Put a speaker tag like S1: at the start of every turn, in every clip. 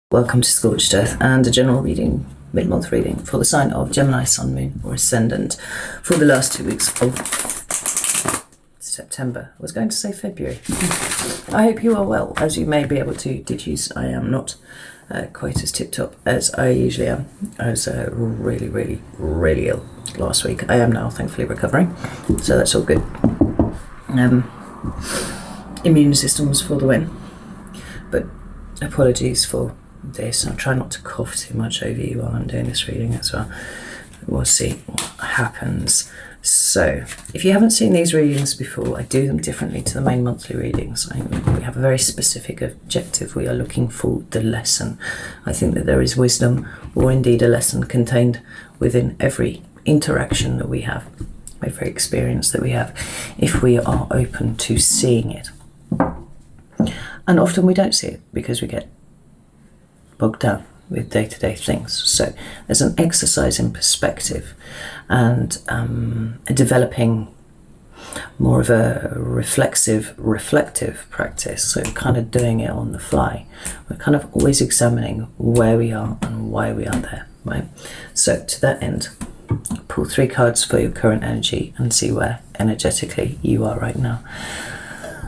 S1: Welcome to Scorched Earth and a general reading, mid-month reading for the sign of Gemini, Sun, Moon or Ascendant for the last 2 weeks of September. I was going to say February. I hope you are well. As you may be able to deduce, I am not quite as tip-top as I usually am. I was really ill last week. I am now thankfully recovering, so that's all good. Immune system was for the win, but apologies for this. I'll try not to cough too much over you while I'm doing this reading as well. We'll see what happens. So, if you haven't seen these readings before, I do them differently to the main monthly readings. We have a very specific objective. We are looking for the lesson. I think that there is wisdom, or indeed a lesson, contained within every interaction that we have, every experience that we have, if we are open to seeing it. And often we don't see it because we get bogged down with day-to-day things. So there's an exercise in perspective and developing more of a reflective practice. So kind of doing it on the fly. We're kind of always examining where we are and why we are there, right? So to that end, pull 3 cards for your current energy and see where energetically you are right now.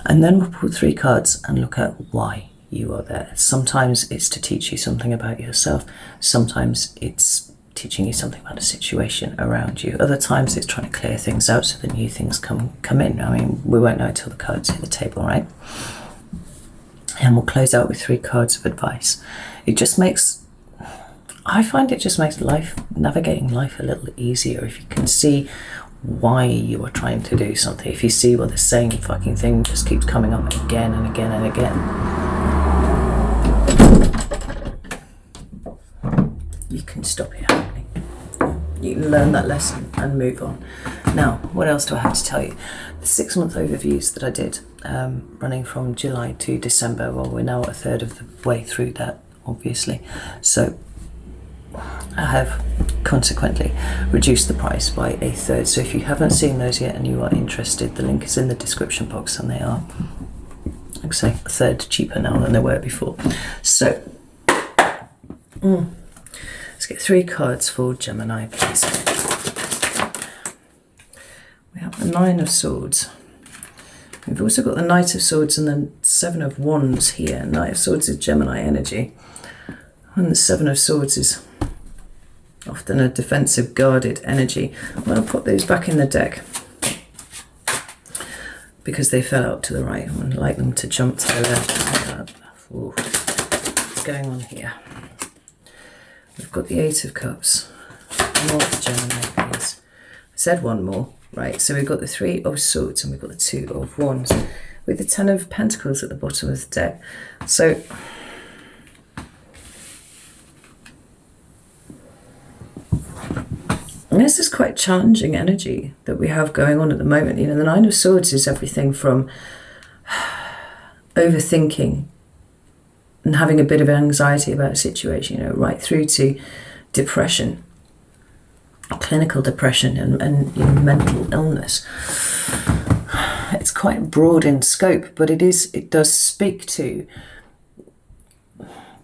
S1: And then we'll pull 3 cards and look at why you are there. Sometimes it's to teach you something about yourself. Sometimes it's teaching you something about a situation around you. Other times it's trying to clear things out so that new things come in. I mean, we won't know until the cards hit the table, right? And we'll close out with 3 cards of advice. I find it just makes navigating life a little easier if you can see why you are trying to do something. If you see the same fucking thing just keeps coming up again and again and again, you can stop it happening. You can learn that lesson and move on. Now, what else do I have to tell you? The 6-month overviews that I did, running from July to December, well, we're now a third of the way through that, obviously. So I have consequently reduced the price by a third. So if you haven't seen those yet and you are interested, the link is in the description box, and they are, like I say, a third cheaper now than they were before. So let's get 3 cards for Gemini, please. We have the 9 of Swords. We've also got the Knight of Swords and the 7 of Wands here. Knight of Swords is Gemini energy, and the 7 of Swords is often a defensive, guarded energy. I'm going to put these back in the deck because they fell out to the right. I would like them to jump to the left. Ooh. What's going on here? We've got the 8 of Cups. More for Gemini, please. I said one more, right? So we've got the 3 of Swords and we've got the 2 of Wands with the 10 of Pentacles at the bottom of the deck. So and this is quite challenging energy that we have going on at the moment. You know, the 9 of Swords is everything from overthinking and having a bit of anxiety about a situation, you know, right through to depression, clinical depression and you know, mental illness. It's quite broad in scope, but it does speak to,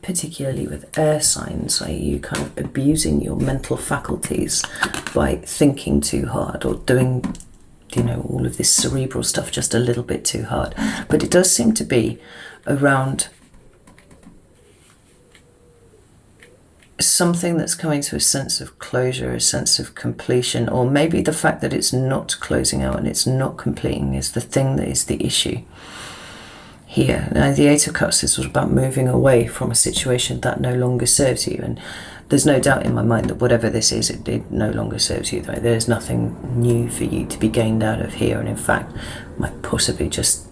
S1: particularly with air signs, are you kind of abusing your mental faculties by thinking too hard or doing, you know, all of this cerebral stuff just a little bit too hard. But it does seem to be around something that's coming to a sense of closure, a sense of completion, or maybe the fact that it's not closing out and it's not completing is the thing that is the issue here. Now, the 8 of Cups is about moving away from a situation that no longer serves you, and there's no doubt in my mind that whatever this is, it no longer serves you. Right? There's nothing new for you to be gained out of here, and in fact might possibly just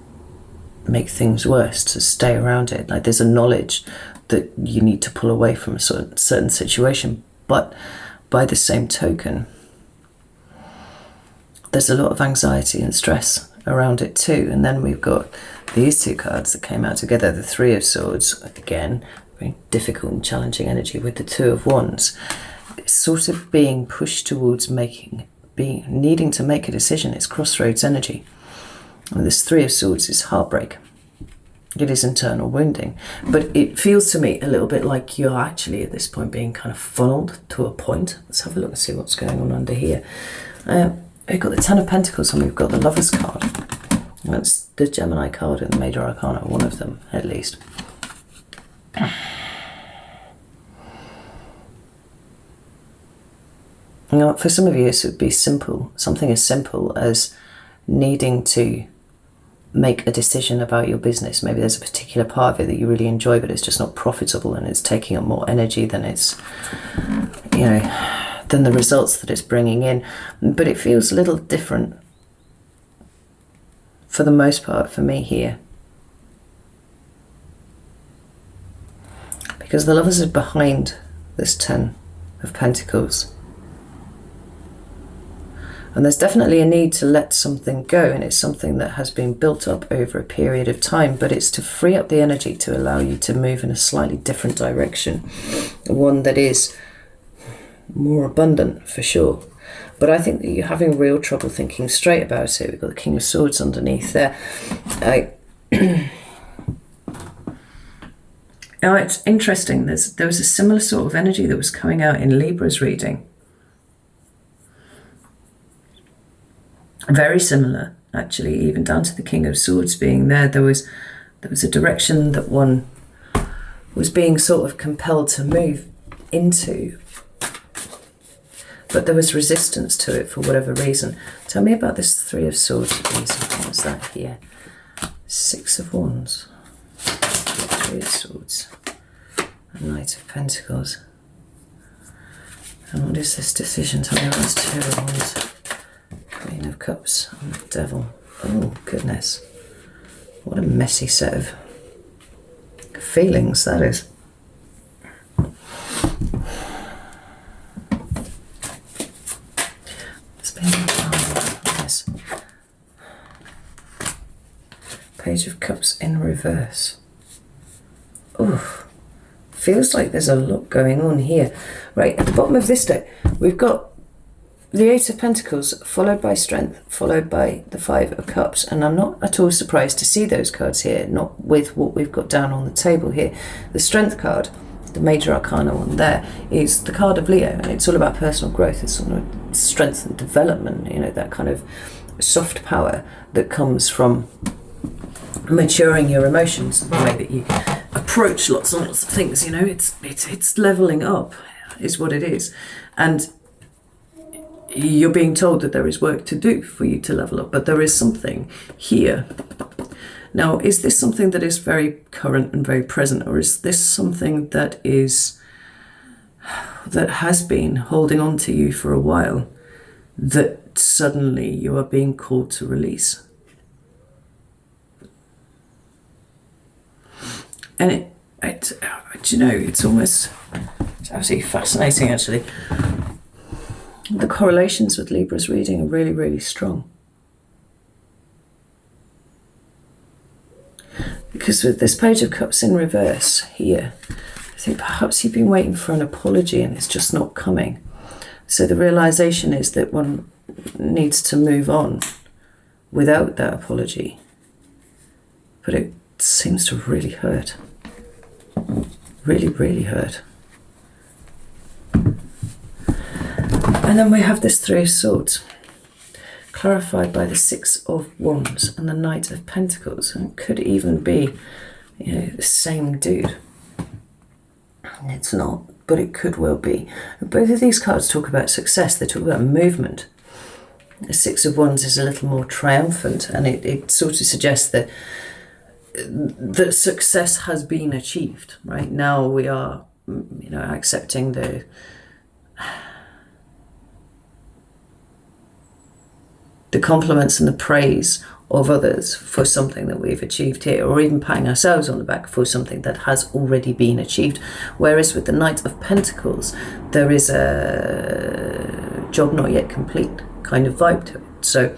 S1: make things worse to stay around it. Like, there's a knowledge that you need to pull away from a certain situation, but by the same token there's a lot of anxiety and stress around it too. And then we've got these 2 cards that came out together, the 3 of Swords, again, very difficult and challenging energy, with the 2 of Wands. It's sort of being pushed towards needing to make a decision. It's crossroads energy. And this 3 of Swords is heartbreak. It is internal wounding, but it feels to me a little bit like you're actually at this point being kind of funneled to a point. Let's have a look and see what's going on under here. We've got the Ten of Pentacles and we've got the Lovers card. That's the Gemini card in the Major Arcana, one of them at least. You know, for some of you, this would be simple, something as simple as needing to make a decision about your business. Maybe there's a particular part of it that you really enjoy, but it's just not profitable and it's taking up more energy than it's, you know, than the results that it's bringing in. But it feels a little different for the most part for me here. Because the Lovers are behind this Ten of Pentacles. And there's definitely a need to let something go, and it's something that has been built up over a period of time, but it's to free up the energy to allow you to move in a slightly different direction, one that is more abundant for sure. But I think that you're having real trouble thinking straight about it. We've got the King of Swords underneath there. Now it's interesting, there was a similar sort of energy that was coming out in Libra's reading. Very similar, actually, even down to the King of Swords being there. There was a direction that one was being sort of compelled to move into, but there was resistance to it for whatever reason. Tell me about this Three of Swords, please. What's that here? Six of Wands, Three of Swords, and Knight of Pentacles. And what is this decision? Tell me about this Two of Wands. Queen of Cups and the Devil. Oh, goodness. What a messy set of feelings that is. It's been yes. Page of Cups in reverse. Oh, feels like there's a lot going on here. Right, at the bottom of this deck, we've got the Eight of Pentacles, followed by Strength, followed by the Five of Cups. And I'm not at all surprised to see those cards here, not with what we've got down on the table here. The Strength card, the Major Arcana one there, is the card of Leo, and it's all about personal growth. It's sort of strength and development, you know, that kind of soft power that comes from maturing your emotions, the way that you approach lots and lots of things, you know. It's leveling up is what it is. And you're being told that there is work to do for you to level up, but there is something here. Now, is this something that is very current and very present, or is this something that has been holding on to you for a while, that suddenly you are being called to release? And you know, it's absolutely fascinating, actually. The correlations with Libra's reading are really, really strong. Because with this Page of Cups in reverse here, I think perhaps you've been waiting for an apology and it's just not coming. So the realization is that one needs to move on without that apology. But it seems to really hurt. Really, really hurt. And then we have this Three of Swords, clarified by the Six of Wands and the Knight of Pentacles. And it could even be, you know, the same dude. It's not, but it could well be. And both of these cards talk about success. They talk about movement. The Six of Wands is a little more triumphant, and it sort of suggests that success has been achieved. Right now we are, you know, accepting the compliments and the praise of others for something that we've achieved here, or even patting ourselves on the back for something that has already been achieved. Whereas with the Knight of Pentacles, there is a job not yet complete kind of vibe to it. So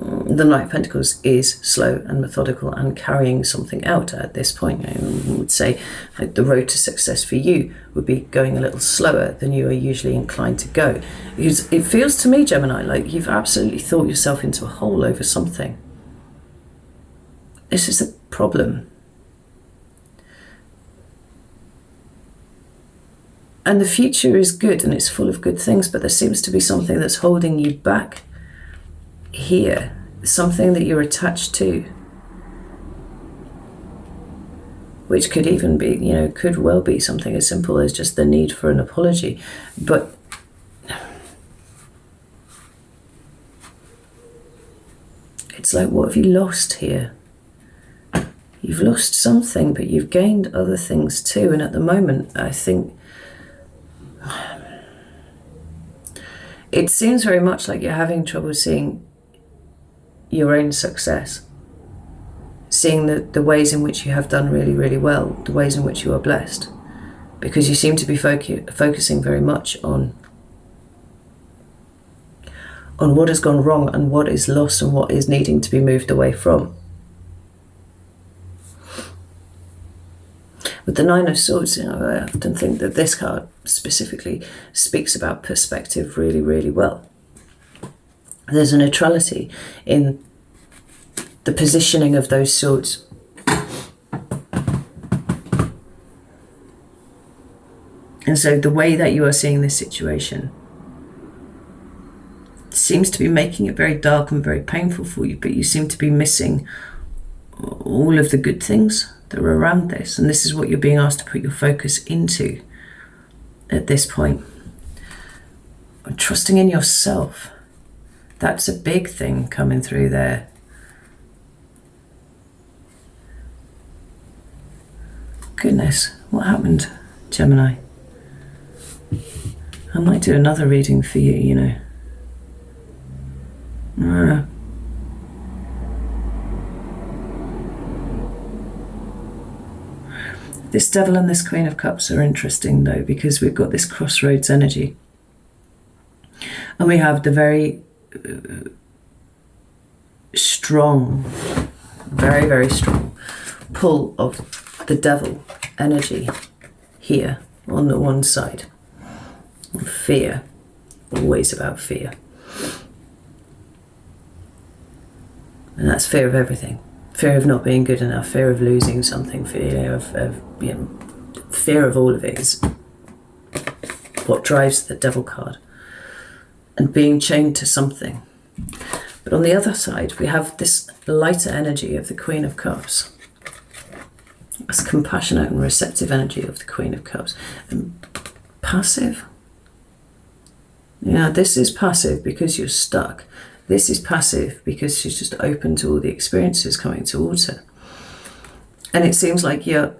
S1: the Knight of Pentacles is slow and methodical and carrying something out at this point. I would say the road to success for you would be going a little slower than you are usually inclined to go. It feels to me, Gemini, like you've absolutely thought yourself into a hole over something. This is a problem. And the future is good and it's full of good things, but there seems to be something that's holding you back here, something that you're attached to, which could even be, you know, could well be something as simple as just the need for an apology. But it's like, what have you lost here? You've lost something, but you've gained other things too. And at the moment, I think it seems very much like you're having trouble seeing your own success, seeing the ways in which you have done really, really well, the ways in which you are blessed, because you seem to be focusing very much on what has gone wrong and what is lost and what is needing to be moved away from. With the Nine of Swords, you know, I often think that this card specifically speaks about perspective really, really well. There's a neutrality in the positioning of those swords. And so the way that you are seeing this situation seems to be making it very dark and very painful for you, but you seem to be missing all of the good things that are around this. And this is what you're being asked to put your focus into at this point. Trusting in yourself. That's a big thing coming through there. Goodness, what happened, Gemini? I might do another reading for you, you know. This Devil and this Queen of Cups are interesting though, because we've got this crossroads energy. And we have the very strong, very, very strong pull of the Devil energy here on the one side. Fear, always about fear. And that's fear of everything. Fear of not being good enough, fear of losing something, fear of you know, fear of all of it is what drives the Devil card. And being chained to something. But on the other side, we have this lighter energy of the Queen of Cups. This compassionate and receptive energy of the Queen of Cups. And passive. Yeah, this is passive because you're stuck. This is passive because she's just open to all the experiences coming towards her. And it seems like you're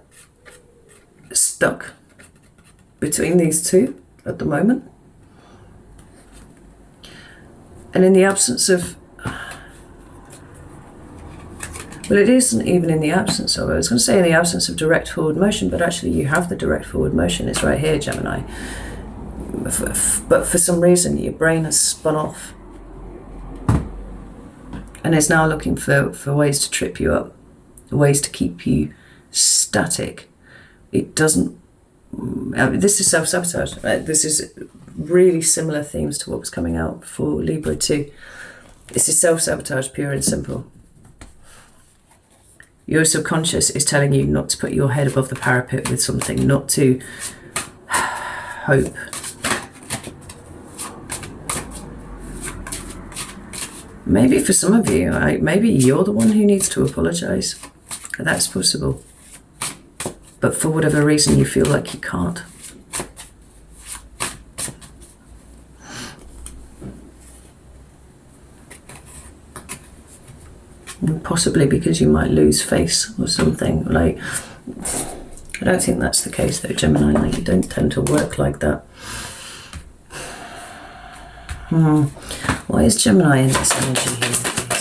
S1: stuck between these two at the moment. And in the absence of, well, it isn't even in the absence of, I was going to say in the absence of direct forward motion, but actually you have the direct forward motion. It's right here, Gemini. But for some reason, your brain has spun off and is now looking for ways to trip you up, ways to keep you static. It doesn't, this is self-sabotage. This is really similar themes to what was coming out for Libra too. This is self-sabotage, pure and simple. Your subconscious is telling you not to put your head above the parapet with something, not to hope. Maybe for some of you, maybe you're the one who needs to apologize. That's possible. But for whatever reason, you feel like you can't. And possibly because you might lose face or something. Like, I don't think that's the case though, Gemini. Like, you don't tend to work like that. Why is Gemini in this energy here, please?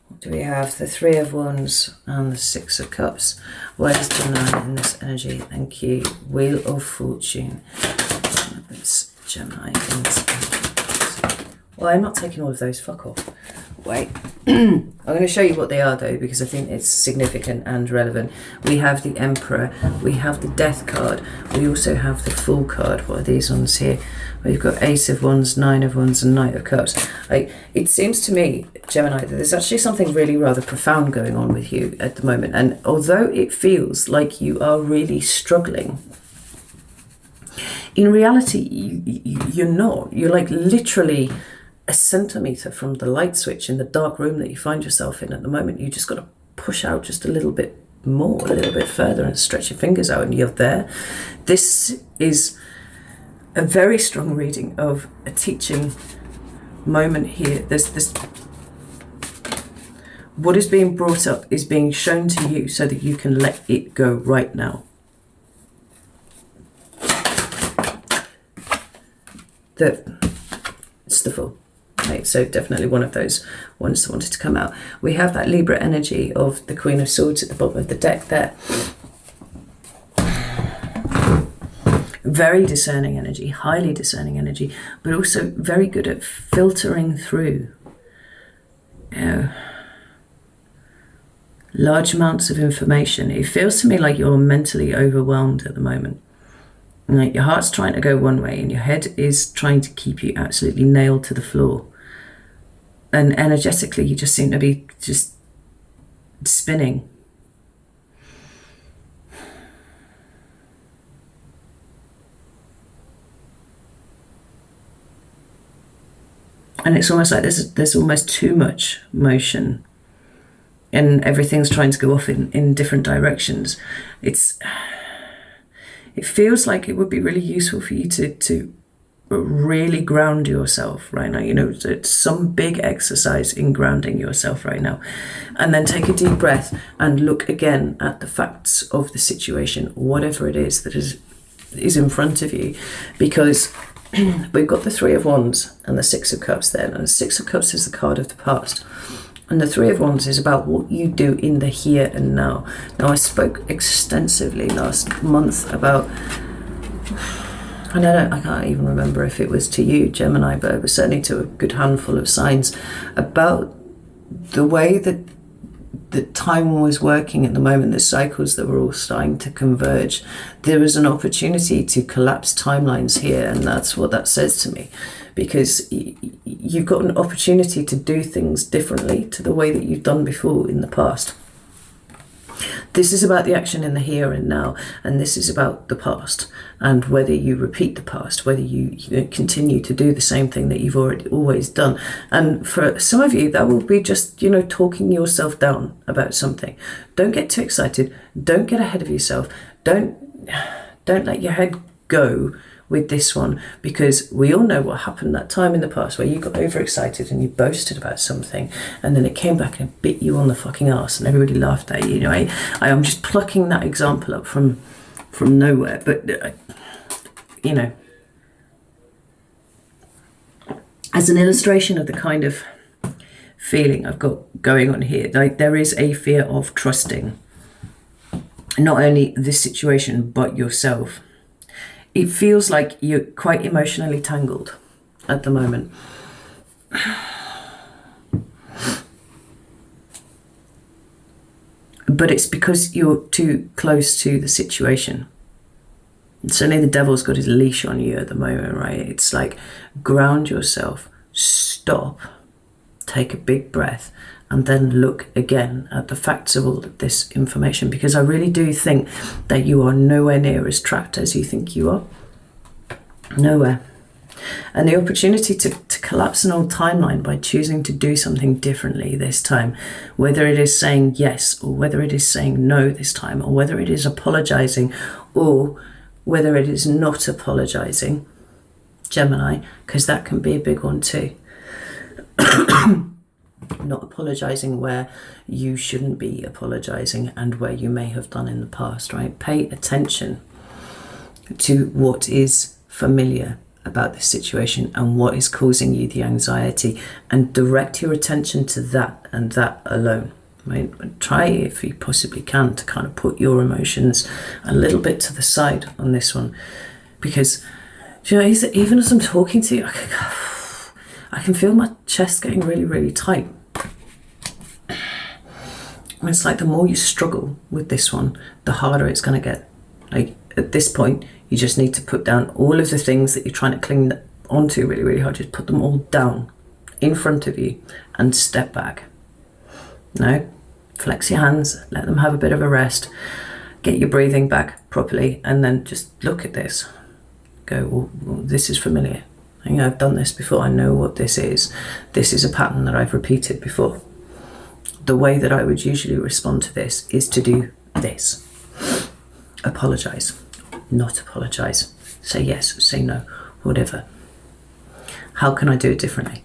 S1: What do we have? The Three of Wands and the Six of Cups. Why is Gemini in this energy? Thank you. Wheel of Fortune. It's Gemini in this energy. Well, I'm not taking all of those. Fuck off. Wait. I'm going to show you what they are though, because I think it's significant and relevant. We have the Emperor, we have the Death card, we also have the Fool card. What are these ones here? We've got Ace of Wands, Nine of Wands, and Knight of Cups. It seems to me, Gemini, that there's actually something really rather profound going on with you at the moment. And although it feels like you are really struggling, in reality, you're not. You're like literally a centimetre from the light switch in the dark room that you find yourself in at the moment. You just got to push out just a little bit more, a little bit further, and stretch your fingers out, and you're there. This is a very strong reading of a teaching moment here. There's this, what is being brought up is being shown to you so that you can let it go right now. It's the Fool. Okay, so definitely one of those ones that wanted to come out. We have that Libra energy of the Queen of Swords at the bottom of the deck there. Very discerning energy, highly discerning energy, but also very good at filtering through large amounts of information. It feels to me like you're mentally overwhelmed at the moment. Like your heart's trying to go one way and your head is trying to keep you absolutely nailed to the floor. And energetically, you just seem to be just spinning. And it's almost like there's almost too much motion. And everything's trying to go off in different directions. It feels like it would be really useful for you to really ground yourself right now. You know, it's some big exercise in grounding yourself right now. And then take a deep breath and look again at the facts of the situation, whatever it is that is in front of you. Because we've got the Three of Wands and the Six of Cups there. And the Six of Cups is the card of the past. And the Three of Wands is about what you do in the here and now. Now, I spoke extensively last month about, and I can't even remember if it was to you, Gemini, but it was certainly to a good handful of signs, about the way that the time was working at the moment, the cycles that were all starting to converge. There was an opportunity to collapse timelines here, and that's what that says to me. Because you've got an opportunity to do things differently to the way that you've done before in the past. This is about the action in the here and now, and this is about the past, and whether you repeat the past, whether you continue to do the same thing that you've always done. And for some of you, that will be just, talking yourself down about something. Don't get too excited. Don't get ahead of yourself. Don't let your head go with this one, because we all know what happened that time in the past where you got overexcited and you boasted about something, and then it came back and it bit you on the fucking arse and everybody laughed at you. I am just plucking that example up from nowhere, but as an illustration of the kind of feeling I've got going on here, there is a fear of trusting not only this situation but yourself. It feels like you're quite emotionally tangled at the moment. But it's because you're too close to the situation. Certainly the devil's got his leash on you at the moment, right? It's like, ground yourself, stop, take a big breath, and then look again at the facts of all of this information, because I really do think that you are nowhere near as trapped as you think you are. Nowhere. And the opportunity to collapse an old timeline by choosing to do something differently this time, whether it is saying yes or whether it is saying no this time, or whether it is apologizing or whether it is not apologizing, Gemini, because that can be a big one too. Not apologizing where you shouldn't be apologizing and where you may have done in the past, right? Pay attention to what is familiar about this situation and what is causing you the anxiety, and direct your attention to that and that alone, right? Try, if you possibly can, to kind of put your emotions a little bit to the side on this one, because even as I'm talking to you, I can feel my chest getting really, really tight. And it's like the more you struggle with this one, the harder it's going to get. Like at this point, you just need to put down all of the things that you're trying to cling onto really, really hard. Just put them all down in front of you and step back. No, flex your hands, let them have a bit of a rest, get your breathing back properly, and then just look at this. Go, well, this is familiar. I've done this before. I know what this is. This is a pattern that I've repeated before. The way that I would usually respond to this is to do this. Apologise, not apologise. Say yes, say no, whatever. How can I do it differently?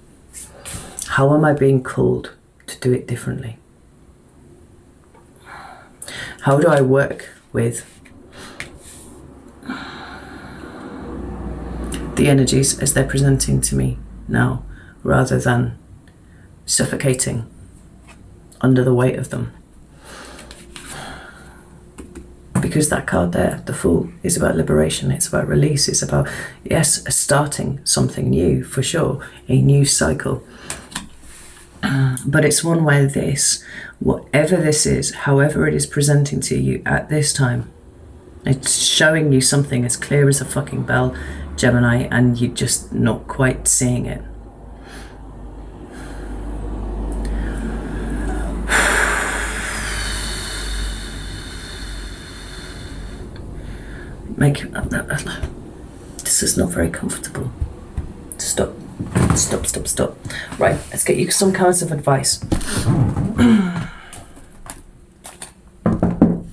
S1: How am I being called to do it differently? How do I work with the energies as they're presenting to me now, rather than suffocating under the weight of them? Because that card there, the Fool, is about liberation, it's about release, it's about, yes, starting something new, for sure, a new cycle. But it's one where this, whatever this is, however it is presenting to you at this time, it's showing you something as clear as a fucking bell, Gemini, and you're just not quite seeing it. This is not very comfortable. Stop. Right, let's get you some kinds of advice.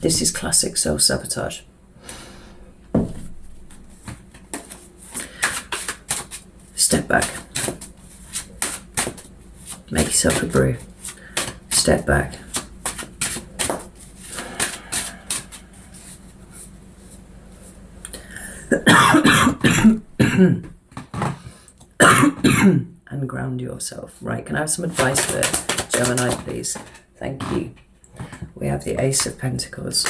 S1: This is classic self-sabotage. Step back. Make yourself a brew. Step back. And ground yourself. Right, can I have some advice for Gemini, please? Thank you. We have the Ace of Pentacles.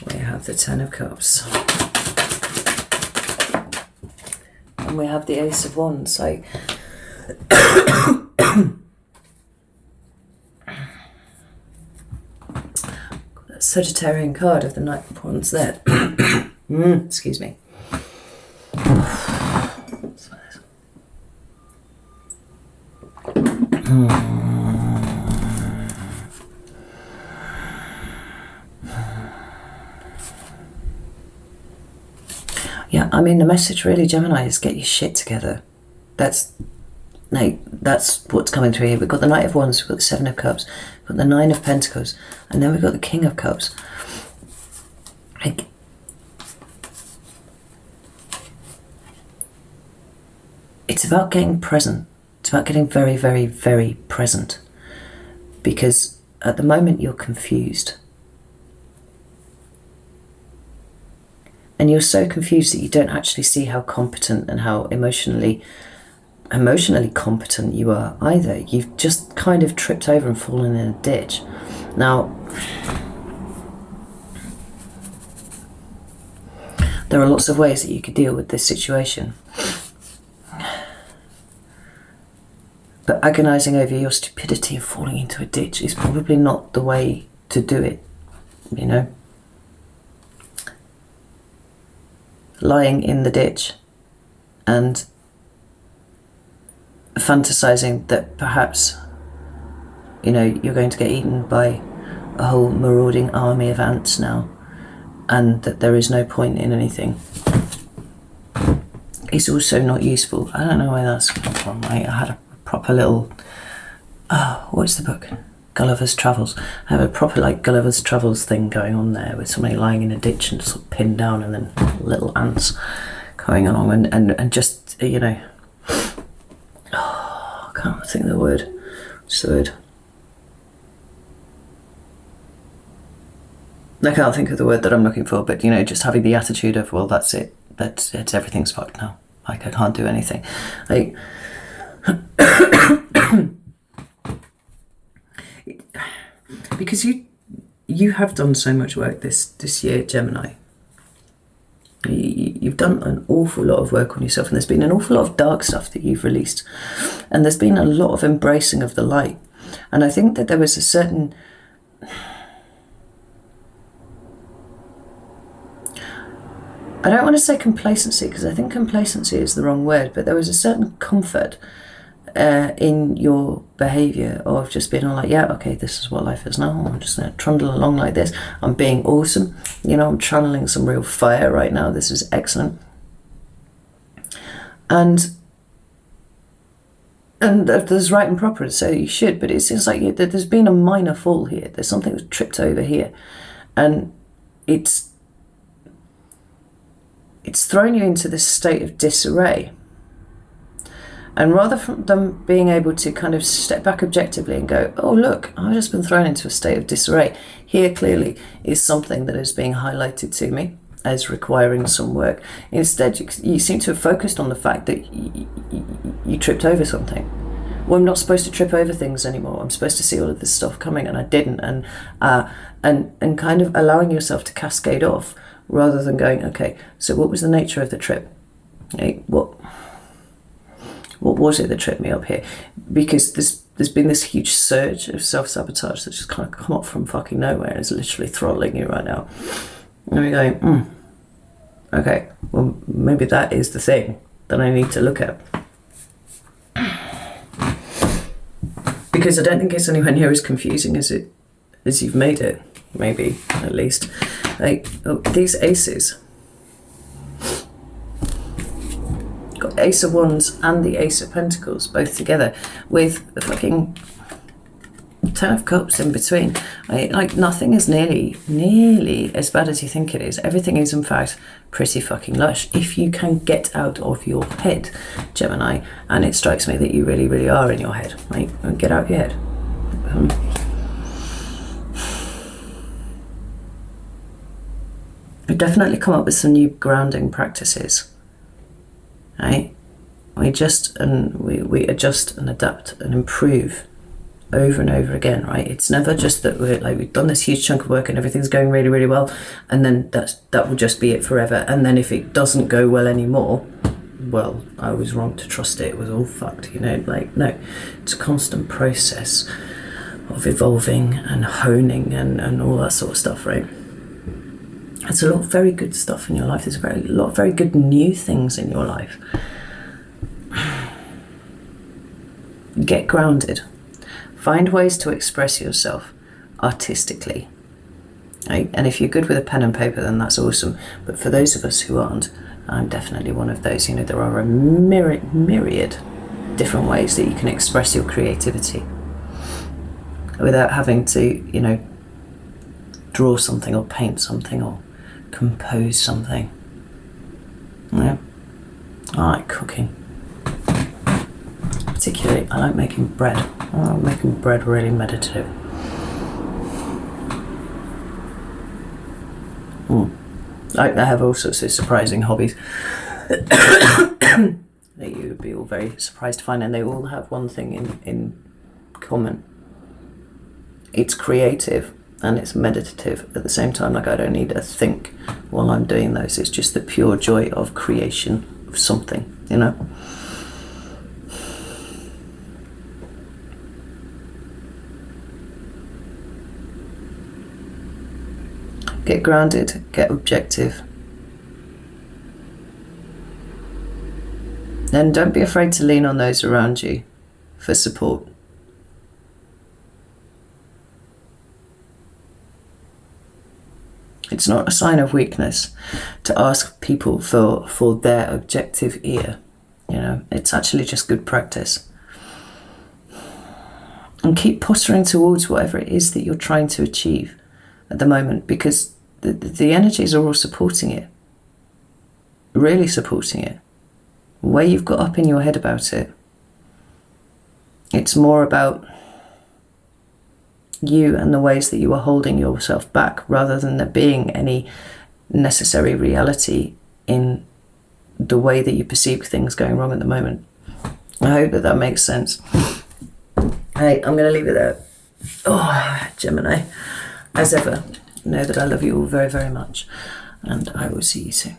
S1: We have the Ten of Cups. And we have the Ace of Wands. Like, Sagittarian card of the Knight of Wands there. Excuse me. Yeah, I mean, the message really, Gemini, is get your shit together. That's what's coming through here. We've got the Knight of Wands, we've got the Seven of Cups, we've got the Nine of Pentacles, and then we've got the King of Cups. Like, it's about getting present. It's about getting very, very, very present. Because at the moment you're confused. And you're so confused that you don't actually see how competent and how emotionally competent you are either. You've just kind of tripped over and fallen in a ditch. Now, there are lots of ways that you could deal with this situation. But agonising over your stupidity of falling into a ditch is probably not the way to do it, you know? Lying in the ditch and fantasizing that perhaps, you know, you're going to get eaten by a whole marauding army of ants now, and that there is no point in anything, is also not useful. I don't know where that's come from. I had a proper little, what's the book? Gulliver's Travels. I have a proper like Gulliver's Travels thing going on there with somebody lying in a ditch and sort of pinned down, and then little ants going along and just, you know, I can't think of the word. What's the word? I can't think of the word that I'm looking for, but, you know, just having the attitude of, well, that's it. That's it. Everything's fucked now. Like, I can't do anything. Like, because you have done so much work this year, Gemini. You've done an awful lot of work on yourself, and there's been an awful lot of dark stuff that you've released, and there's been a lot of embracing of the light. And I think that there was a certain, I don't want to say complacency, because I think complacency is the wrong word, but there was a certain comfort in your behaviour of just being all like, yeah, okay, this is what life is now. I'm just going to trundle along like this. I'm being awesome. You know, I'm channeling some real fire right now. This is excellent. And there's right and proper, so you should, but it seems like there's been a minor fall here. There's something that's tripped over here. And it's thrown you into this state of disarray. And rather than being able to kind of step back objectively and go, oh, look, I've just been thrown into a state of disarray, here clearly is something that is being highlighted to me as requiring some work. Instead, you seem to have focused on the fact that you tripped over something. Well, I'm not supposed to trip over things anymore. I'm supposed to see all of this stuff coming, and I didn't. And kind of allowing yourself to cascade off rather than going, okay, so what was the nature of the trip? Okay, what was it that tripped me up here? Because there's been this huge surge of self-sabotage that's just kind of come up from fucking nowhere and is literally throttling you right now. And we're going, okay, well, maybe that is the thing that I need to look at. Because I don't think it's anywhere near as confusing as you've made it, maybe, at least. Like, these aces. Got Ace of Wands and the Ace of Pentacles both together with the fucking Ten of Cups in between. Like, nothing is nearly as bad as you think it is. Everything is, in fact, pretty fucking lush if you can get out of your head, Gemini. And it strikes me that you really, really are in your head. Right? Get out of your head. We've definitely come up with some new grounding practices. Right? We adjust and adapt and improve over and over again, right? It's never just that we've done this huge chunk of work and everything's going really, really well, and then that will just be it forever. And then if it doesn't go well anymore, well, I was wrong to trust it was all fucked, you know? Like, no, it's a constant process of evolving and honing and all that sort of stuff, right? There's a lot of very good stuff in your life. There's a lot of very good new things in your life. Get grounded. Find ways to express yourself artistically. Right? And if you're good with a pen and paper, then that's awesome. But for those of us who aren't, I'm definitely one of those. You know, there are a myriad different ways that you can express your creativity without having to, you know, draw something or paint something or compose something. Yeah. I like cooking. Particularly, I like making bread. I like making bread really meditative. I have all sorts of surprising hobbies that you would be all very surprised to find, and they all have one thing in common. It's creative and it's meditative at the same time. Like, I don't need to think while I'm doing those. It's just the pure joy of creation of something, you know? Get grounded, get objective. Then don't be afraid to lean on those around you for support. It's not a sign of weakness to ask people for their objective ear. You know, it's actually just good practice. And keep posturing towards whatever it is that you're trying to achieve at the moment, because the energies are all supporting it. Really supporting it. Where you've got up in your head about it, it's more about you and the ways that you are holding yourself back, rather than there being any necessary reality in the way that you perceive things going wrong at the moment. I hope that makes sense. Hey, I'm going to leave it there. Oh, Gemini, as ever, know that I love you all very, very much, and I will see you soon.